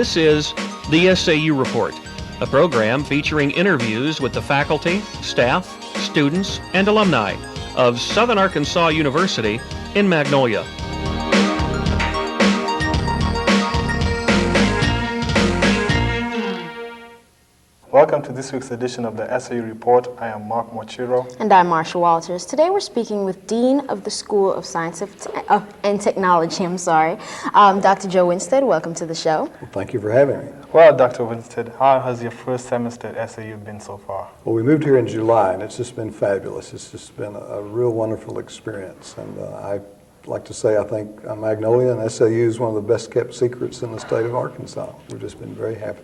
This is the SAU Report, a program featuring interviews with the faculty, staff, students, and alumni of Southern Arkansas University in Magnolia. Welcome to this week's edition of the SAU Report. I am Mwachiro. And I'm Marsha. Today we're speaking with Dean of the School of Science and Technology, Dr. Joe Winstead. Welcome to the show. Well, thank you for having me. Well, Dr. Winstead, how has your first semester at SAU been so far? Well, we moved here in July, and it's just been fabulous. It's just been a real wonderful experience. And I like to say I think Magnolia and SAU is one of the best kept secrets in the state of Arkansas. We've just been very happy.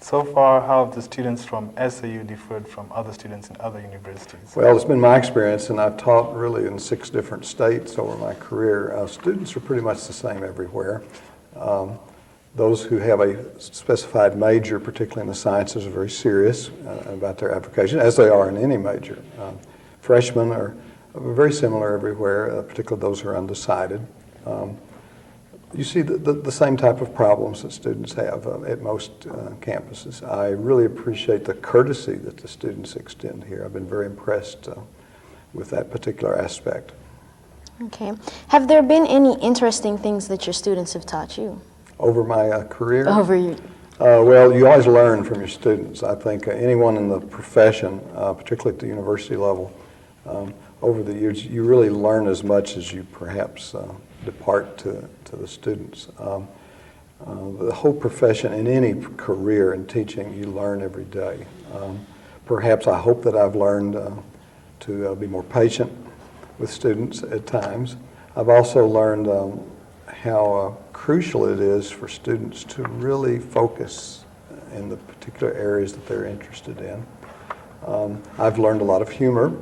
So far, how have the students from SAU differed from other students in other universities? Well, it's been my experience, and I've taught really in 6 different states over my career. Students are pretty much the same everywhere. Those who have a specified major, particularly in the sciences, are very serious about their application, as they are in any major. Freshmen are very similar everywhere, particularly those who are undecided. You see the same type of problems that students have at most campuses. I really appreciate the courtesy that the students extend here. I've been very impressed with that particular aspect. Okay. Have there been any interesting things that your students have taught you? Over my career? Over you. Well, you always learn from your students. I think anyone in the profession, particularly at the university level, over the years, you really learn as much as you perhaps depart to the students. The whole profession, in any career in teaching, you learn every day. Perhaps I hope that I've learned to be more patient with students at times. I've also learned how crucial it is for students to really focus in the particular areas that they're interested in. I've learned a lot of humor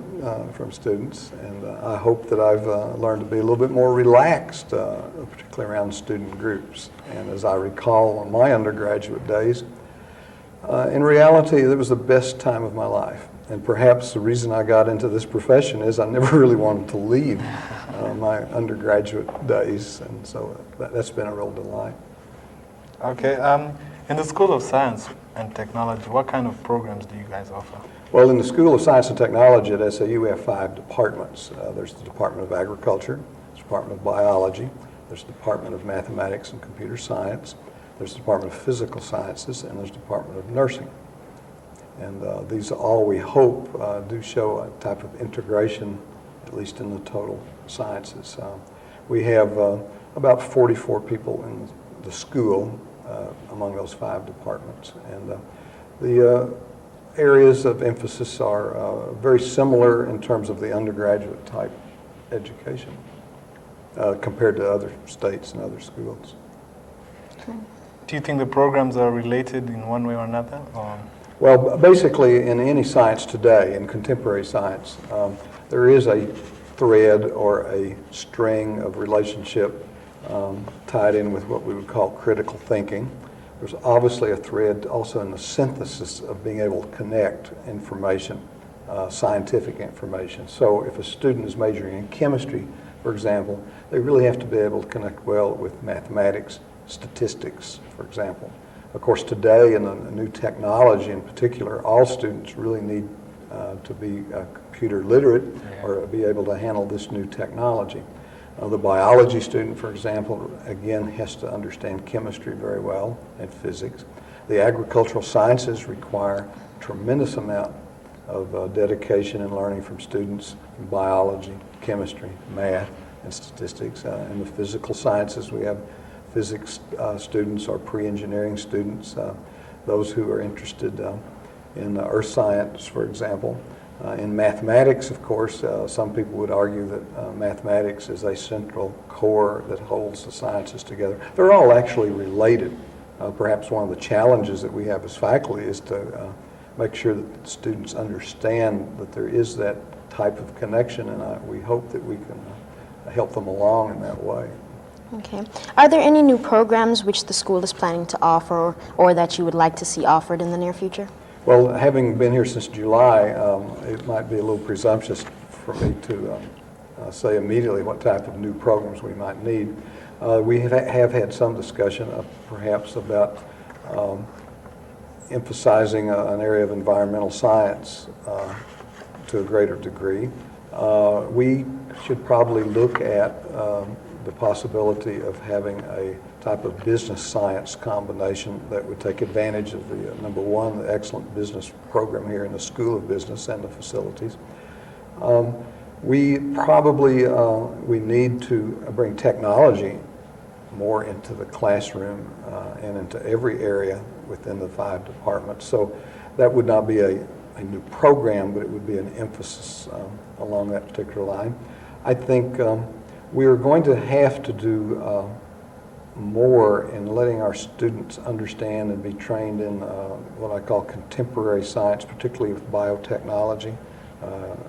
from students, and I hope that I've learned to be a little bit more relaxed, particularly around student groups. And as I recall on my undergraduate days, in reality, it was the best time of my life. And perhaps the reason I got into this profession is I never really wanted to leave my undergraduate days, and so that's been a real delight. Okay. In the School of Science and Technology, what kind of programs do you guys offer? Well, in the School of Science and Technology at SAU, we have 5 departments. There's the Department of Agriculture, there's the Department of Biology, there's the Department of Mathematics and Computer Science, there's the Department of Physical Sciences, and there's the Department of Nursing. And these all, we hope, do show a type of integration, at least in the total sciences. We have about 44 people in the school among those 5 departments. And the areas of emphasis are very similar in terms of the undergraduate type education compared to other states and other schools. Do you think the programs are related in one way or another? Well, basically in any science today, in contemporary science, there is a thread or a string of relationship tied in with what we would call critical thinking. There's obviously a thread also in the synthesis of being able to connect information, scientific information. So if a student is majoring in chemistry, for example, they really have to be able to connect well with mathematics, statistics, for example. Of course, today in the new technology in particular, all students really need to be computer literate or be able to handle this new technology. The biology student, for example, again, has to understand chemistry very well and physics. The agricultural sciences require a tremendous amount of dedication and learning from students in biology, chemistry, math, and statistics. In the physical sciences, we have physics students or pre-engineering students, those who are interested in earth science, for example. In mathematics, of course, some people would argue that mathematics is a central core that holds the sciences together. They're all actually related. Perhaps one of the challenges that we have as faculty is to make sure that the students understand that there is that type of connection, and we hope that we can help them along in that way. Okay. Are there any new programs which the school is planning to offer or that you would like to see offered in the near future? Well, having been here since July, it might be a little presumptuous for me to say immediately what type of new programs we might need. We have had some discussion perhaps about emphasizing an area of environmental science to a greater degree. We should probably look at the possibility of having a type of business science combination that would take advantage of the, number one, the excellent business program here in the School of Business and the facilities. We probably we need to bring technology more into the classroom and into every area within the 5 departments. So that would not be a new program, but it would be an emphasis along that particular line. I think we are going to have to do more in letting our students understand and be trained in what I call contemporary science, particularly with biotechnology.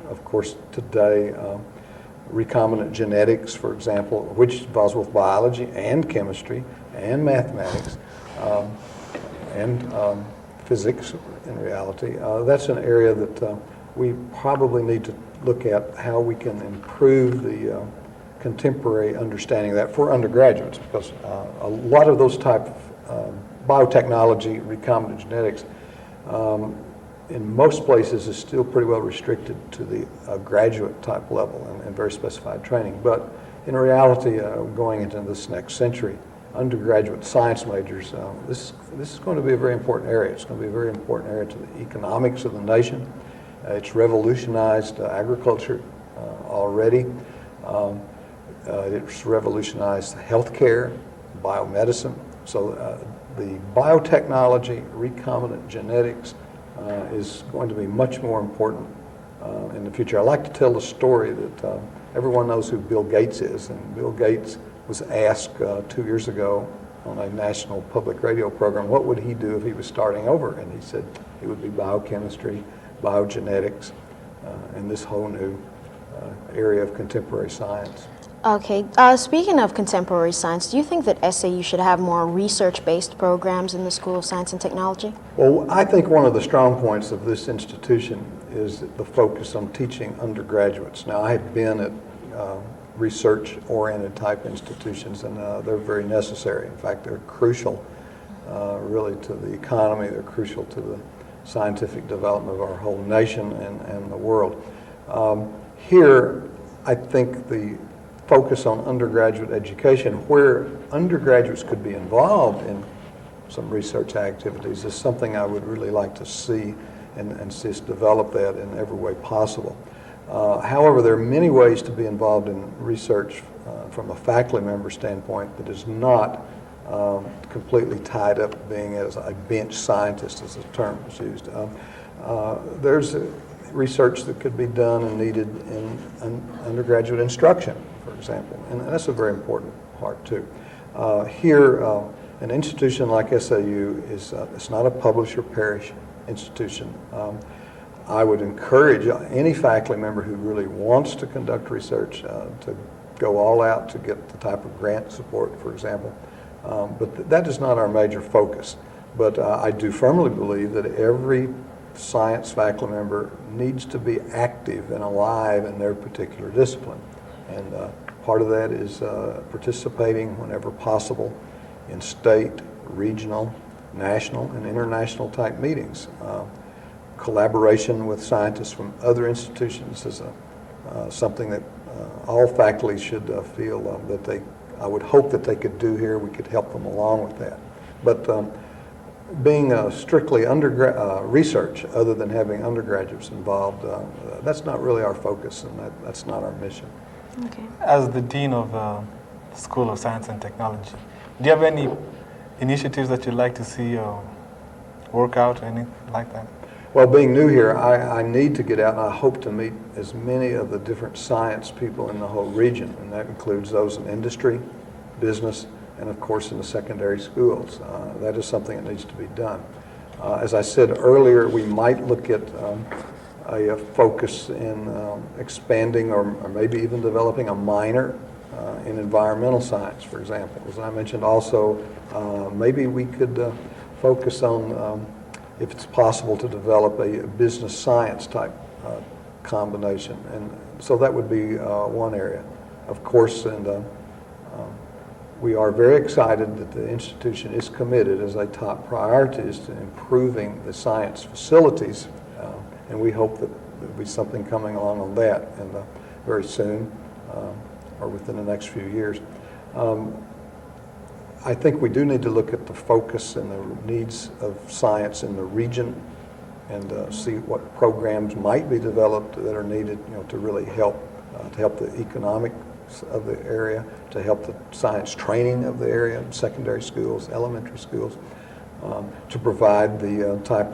Of course, today, recombinant genetics, for example, which involves both biology and chemistry and mathematics and physics in reality. That's an area that we probably need to look at how we can improve the contemporary understanding of that for undergraduates, because a lot of those type of biotechnology, recombinant genetics, in most places is still pretty well restricted to the graduate type level and very specified training. But in reality, going into this next century, undergraduate science majors, this is going to be a very important area. It's going to be a very important area to the economics of the nation. It's revolutionized agriculture already. It's revolutionized healthcare, biomedicine. So the biotechnology, recombinant genetics is going to be much more important in the future. I like to tell the story that everyone knows who Bill Gates is, and Bill Gates was asked 2 years ago on a national public radio program, what would he do if he was starting over? And he said it would be biochemistry, biogenetics, and this whole new area of contemporary science. Okay, speaking of contemporary science, do you think that SAU should have more research-based programs in the School of Science and Technology? Well, I think one of the strong points of this institution is the focus on teaching undergraduates. Now, I have been at research-oriented type institutions, and they're very necessary. In fact, they're crucial really to the economy. They're crucial to the scientific development of our whole nation and the world. Here, I think the focus on undergraduate education, where undergraduates could be involved in some research activities, is something I would really like to see and see us develop that in every way possible. However, there are many ways to be involved in research from a faculty member standpoint that is not completely tied up being as a bench scientist, as the term is used. There's research that could be done and needed in undergraduate instruction, for example, and that's a very important part too. Here, an institution like SAU is it's not a publish or perish institution. I would encourage any faculty member who really wants to conduct research to go all out to get the type of grant support, for example. But that is not our major focus. But I do firmly believe that every science faculty member needs to be active and alive in their particular discipline. And part of that is participating whenever possible in state, regional, national, and international type meetings. Collaboration with scientists from other institutions is something that all faculty should feel that I would hope that they could do here. We could help them along with that. But being strictly research, other than having undergraduates involved, that's not really our focus, and that's not our mission. Okay. As the Dean of the School of Science and Technology, do you have any initiatives that you'd like to see work out, anything like that? Well, being new here, I need to get out, and I hope to meet as many of the different science people in the whole region, and that includes those in industry, business, and of course in the secondary schools. That is something that needs to be done. As I said earlier, we might look at a focus in expanding or maybe even developing a minor in environmental science, for example. As I mentioned also, maybe we could focus on if it's possible to develop a business science type combination. And so that would be one area. Of course, and we are very excited that the institution is committed as a top priority is to improving the science facilities, and we hope that there'll be something coming along on that and very soon or within the next few years. I think we do need to look at the focus and the needs of science in the region and see what programs might be developed that are needed, to really help the economics of the area, to help the science training of the area, secondary schools, elementary schools, to provide the type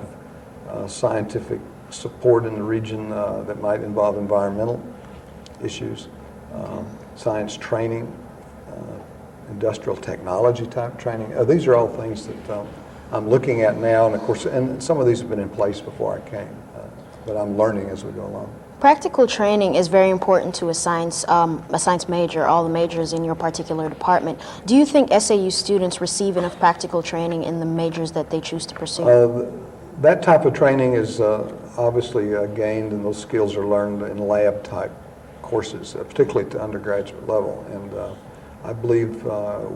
of scientific support in the region that might involve environmental issues, science training, industrial technology type training. These are all things that I'm looking at now, and of course, and some of these have been in place before I came, but I'm learning as we go along. Practical training is very important to a science major, all the majors in your particular department. Do you think SAU students receive enough practical training in the majors that they choose to pursue? That type of training is obviously gained, and those skills are learned in lab type courses, particularly at the undergraduate level. And I believe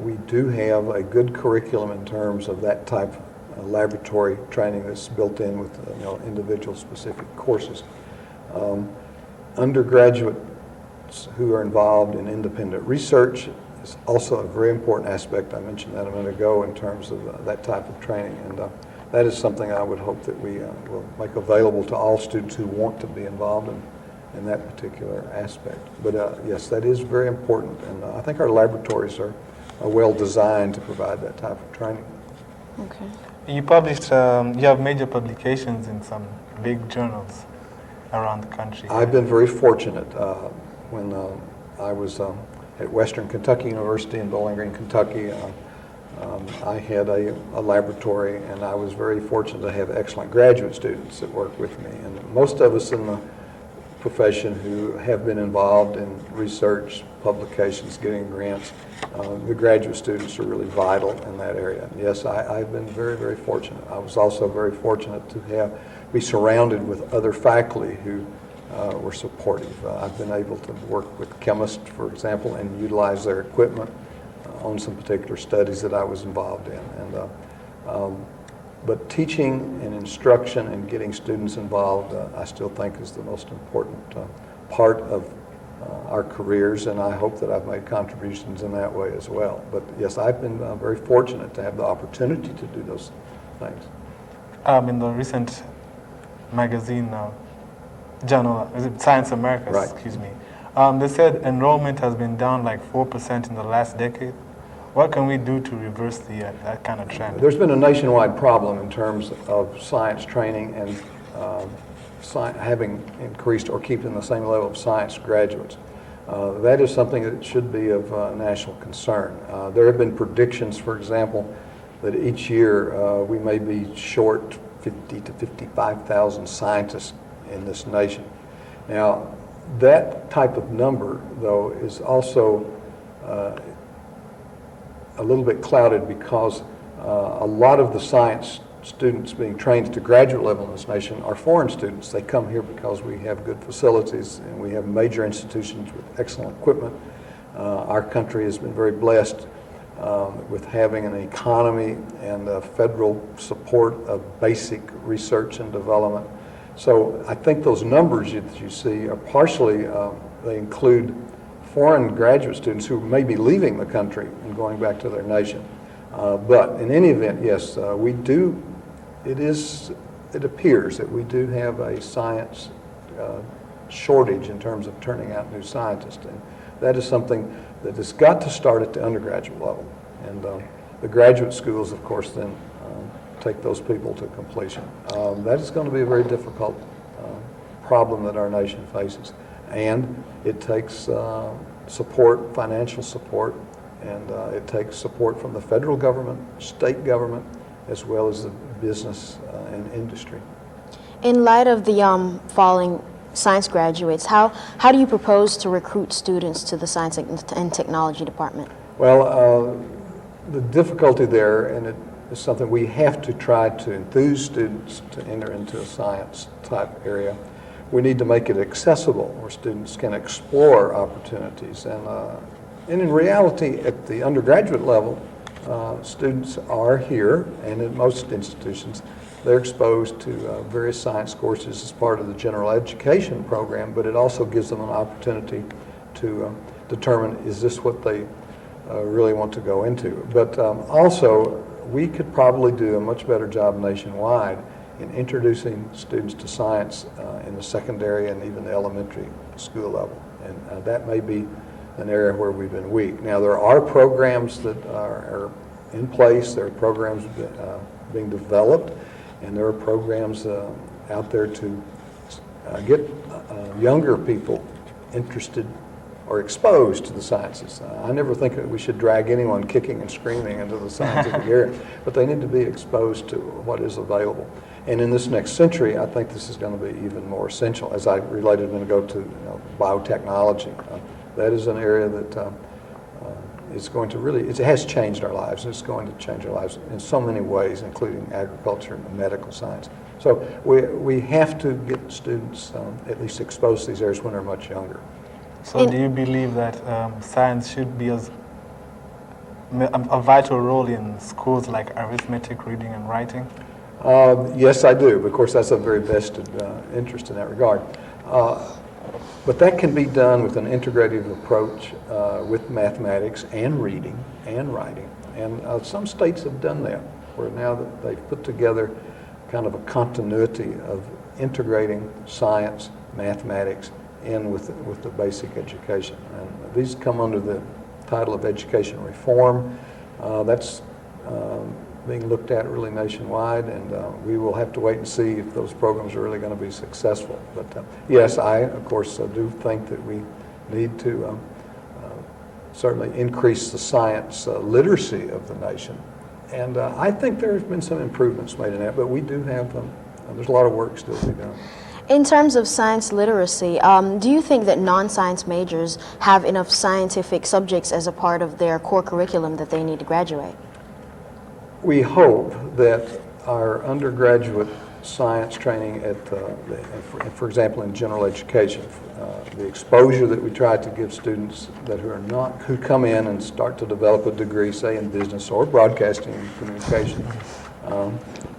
we do have a good curriculum in terms of that type of laboratory training that's built in with individual specific courses. Undergraduates who are involved in independent research is also a very important aspect. I mentioned that a minute ago in terms of that type of training, and that is something I would hope that we will make available to all students who want to be involved in that particular aspect. But yes, that is very important, and I think our laboratories are well designed to provide that type of training. Okay. You published, you have major publications in some big journals around the country. I've been very fortunate. When I was at Western Kentucky University in Bowling Green, Kentucky, I had a laboratory, and I was very fortunate to have excellent graduate students that worked with me. And most of us in the profession who have been involved in research, publications, getting grants, the graduate students are really vital in that area. And yes, I've been very, very fortunate. I was also very fortunate to be surrounded with other faculty who were supportive. I've been able to work with chemists, for example, and utilize their equipment on some particular studies that I was involved in. And but teaching and instruction and getting students involved, I still think is the most important part of our careers, and I hope that I've made contributions in that way as well. But yes, I've been very fortunate to have the opportunity to do those things. In the recent magazine, journal, is it Science America, right. Excuse me, they said enrollment has been down like 4% in the last decade. What can we do to reverse that kind of trend? There's been a nationwide problem in terms of science training and having increased or keeping the same level of science graduates. That is something that should be of national concern. There have been predictions, for example, that each year we may be short 50 to 55,000 scientists in this nation. Now, that type of number, though, is also a little bit clouded because a lot of the science students being trained at the graduate level in this nation are foreign students. They come here because we have good facilities and we have major institutions with excellent equipment. Our country has been very blessed with having an economy and federal support of basic research and development. So I think those numbers that you see are partially, they include foreign graduate students who may be leaving the country and going back to their nation. But in any event, yes, we do, it appears that we do have a science shortage in terms of turning out new scientists. And that is something that has got to start at the undergraduate level. And the graduate schools, of course, then take those people to completion. That is going to be a very difficult problem that our nation faces. And it takes support, financial support, and it takes support from the federal government, state government, as well as the business and industry. In light of the falling science graduates, how do you propose to recruit students to the science and technology department? Well, the difficulty there, and it is something we have to try to enthuse students to enter into a science type area. We need to make it accessible where students can explore opportunities. And And in reality, at the undergraduate level, students are here, and in most institutions, they're exposed to various science courses as part of the general education program, but it also gives them an opportunity to determine, is this what they really want to go into? But also, we could probably do a much better job nationwide in introducing students to science in the secondary and even the elementary school level. And that may be an area where we've been weak. Now, there are programs that are in place, there are programs being developed, and there are programs out there to get younger people interested or exposed to the sciences. I never think that we should drag anyone kicking and screaming into the scientific area, but they need to be exposed to what is available. And in this next century, I think this is going to be even more essential. As I related a minute ago to biotechnology, that is an area that is going to really, it has changed our lives. It's going to change our lives in so many ways, including agriculture and medical science. So we have to get students at least exposed to these areas when they're much younger. So do you believe that science should be a vital role in schools like arithmetic, reading, and writing? Yes, I do. Of course, that's a very vested interest in that regard. But that can be done with an integrative approach with mathematics and reading and writing. And some states have done that, where now that they've put together kind of a continuity of integrating science, mathematics, in with the basic education. And these come under the title of education reform. That's being looked at really nationwide, and we will have to wait and see if those programs are really going to be successful. But yes, I, of course, do think that we need to certainly increase the science literacy of the nation. And I think there have been some improvements made in that, but we do have, there's a lot of work still to be done. In terms of science literacy, do you think that non-science majors have enough scientific subjects as a part of their core curriculum that they need to graduate? We hope that our undergraduate science training at, for example, in general education, the exposure that we try to give students that who come in and start to develop a degree, say in business or broadcasting and communication,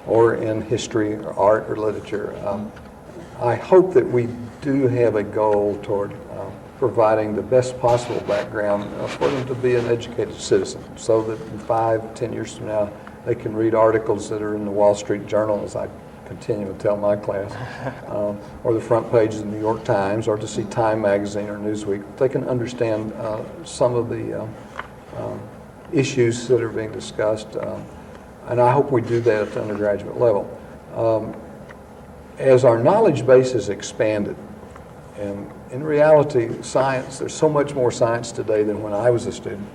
or in history or art or literature. I hope that we do have a goal toward providing the best possible background for them to be an educated citizen, so that in 5-10 years from now, they can read articles that are in the Wall Street Journal, as I continue to tell my class, or the front page of the New York Times, or to see Time Magazine or Newsweek. They can understand some of the issues that are being discussed, and I hope we do that at the undergraduate level. As our knowledge base has expanded, and in reality, science, there's so much more science today than when I was a student.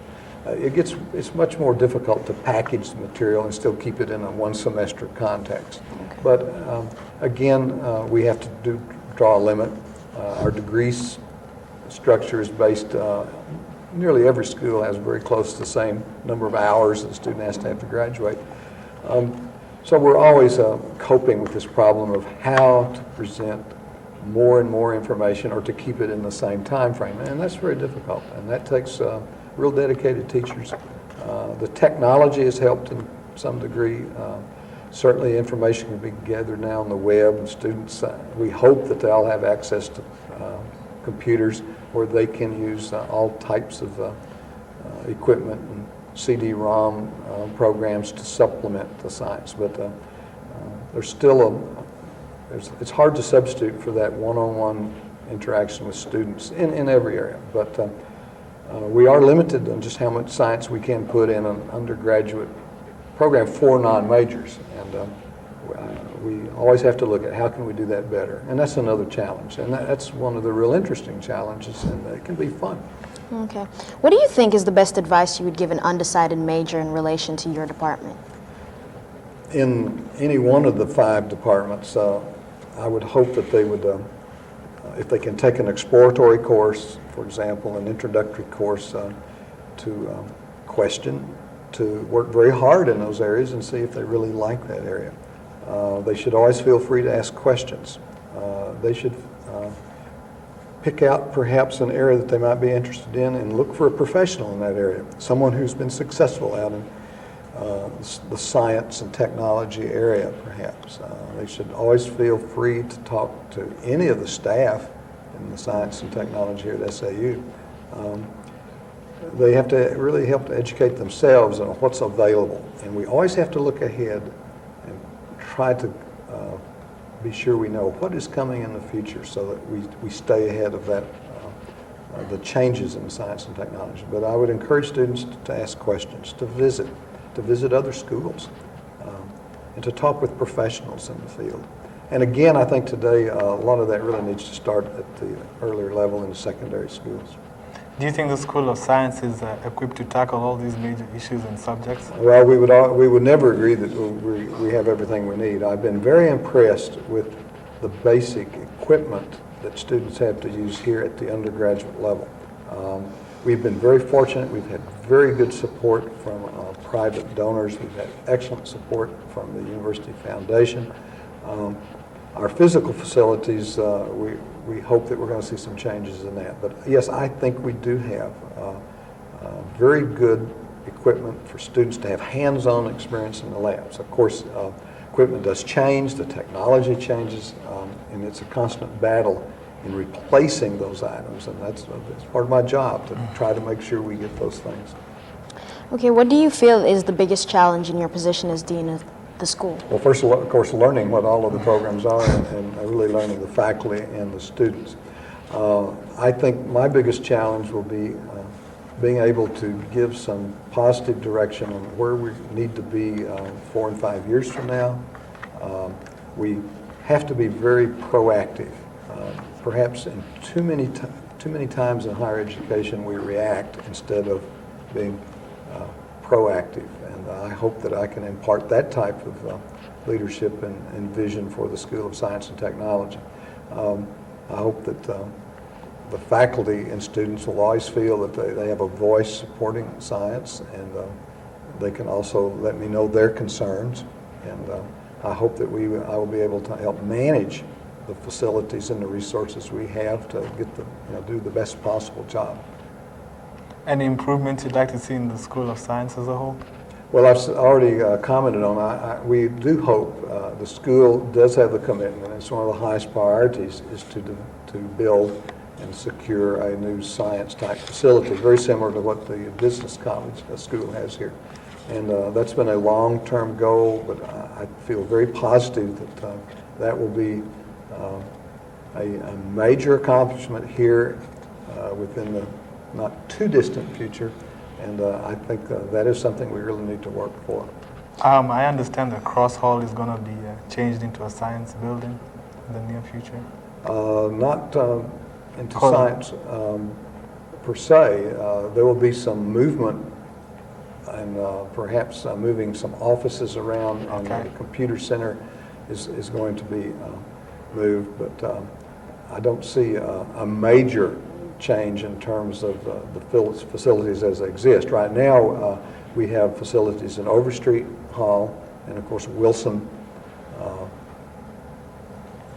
It's much more difficult to package the material and still keep it in a one semester context. Okay. But again, we have to draw a limit. Our degree structure is based, nearly every school has very close to the same number of hours that the student has to have to graduate. So we're always coping with this problem of how to present more and more information or to keep it in the same time frame. And that's very difficult, and that takes real dedicated teachers. The technology has helped in some degree. Certainly information can be gathered now on the web, and students, we hope that they all have access to computers where they can use all types of equipment and CD-ROM programs to supplement the science. But there's still it's hard to substitute for that one-on-one interaction with students in every area. But we are limited on just how much science we can put in an undergraduate program for non-majors. And we always have to look at how can we do that better. And that's another challenge. And that's one of the real interesting challenges, and it can be fun. Okay. What do you think is the best advice you would give an undecided major in relation to your department? In any one of the 5 departments, I would hope that they would, if they can take an exploratory course, for example, an introductory course to question, to work very hard in those areas and see if they really like that area. They should always feel free to ask questions. They should pick out perhaps an area that they might be interested in and look for a professional in that area, someone who's been successful out in the science and technology area, perhaps. They should always feel free to talk to any of the staff in the science and technology here at SAU. They have to really help to educate themselves on what's available. And we always have to look ahead and try to be sure we know what is coming in the future so that we stay ahead of that, the changes in science and technology. But I would encourage students to ask questions, to visit other schools, and to talk with professionals in the field. And again, I think today a lot of that really needs to start at the earlier level in the secondary schools. Do you think the School of Science is equipped to tackle all these major issues and subjects? Well, we would never agree that we have everything we need. I've been very impressed with the basic equipment that students have to use here at the undergraduate level. We've been very fortunate. We've had very good support from private donors. We've had excellent support from the University Foundation. Our physical facilities, we hope that we're going to see some changes in that. But yes, I think we do have very good equipment for students to have hands-on experience in the labs. Of course, equipment does change, the technology changes, and it's a constant battle in replacing those items, and that's part of my job, to try to make sure we get those things. Okay, what do you feel is the biggest challenge in your position as dean of the school? Well, first of all, of course, learning what all of the programs are and really learning the faculty and the students. I think my biggest challenge will be being able to give some positive direction on where we need to be 4 and 5 years from now. We have to be very proactive. Perhaps in too many times in higher education we react instead of being proactive, and I hope that I can impart that type of leadership and vision for the School of Science and Technology. I hope that the faculty and students will always feel that they have a voice supporting science, and they can also let me know their concerns, and I hope that I will be able to help manage the facilities and the resources we have to get do the best possible job. Any improvements you'd like to see in the School of Science as a whole? Well, I've already commented on, we do hope the school does have the commitment, it's one of the highest priorities, is to build and secure a new science-type facility, very similar to what the business college school has here. And that's been a long-term goal, but I feel very positive that that will be a major accomplishment here within the not too distant future, and I think that is something we really need to work for. I understand the Cross Hall is going to be changed into a science building in the near future. Not into science per se. There will be some movement and perhaps moving some offices around, and the computer center is going to be moved, but I don't see a major change in terms of the facilities as they exist. Right now, we have facilities in Overstreet Hall, and of course Wilson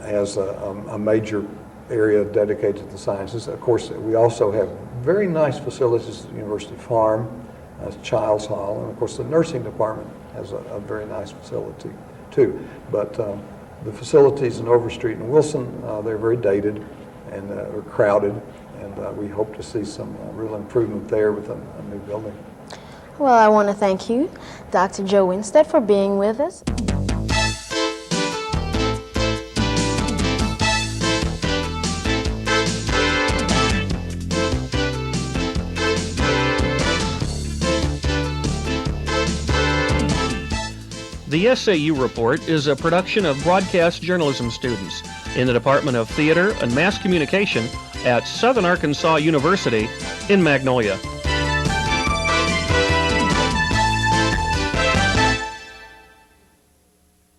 has a major area dedicated to the sciences. Of course, we also have very nice facilities at the University Farm, Child's Hall, and of course the nursing department has a very nice facility too. But the facilities in Overstreet and Wilson, they're very dated and are crowded, and we hope to see some real improvement there with a new building. Well, I want to thank you, Dr. Joe Winstead, for being with us. The SAU Report is a production of broadcast journalism students in the Department of Theater and Mass Communication at Southern Arkansas University in Magnolia.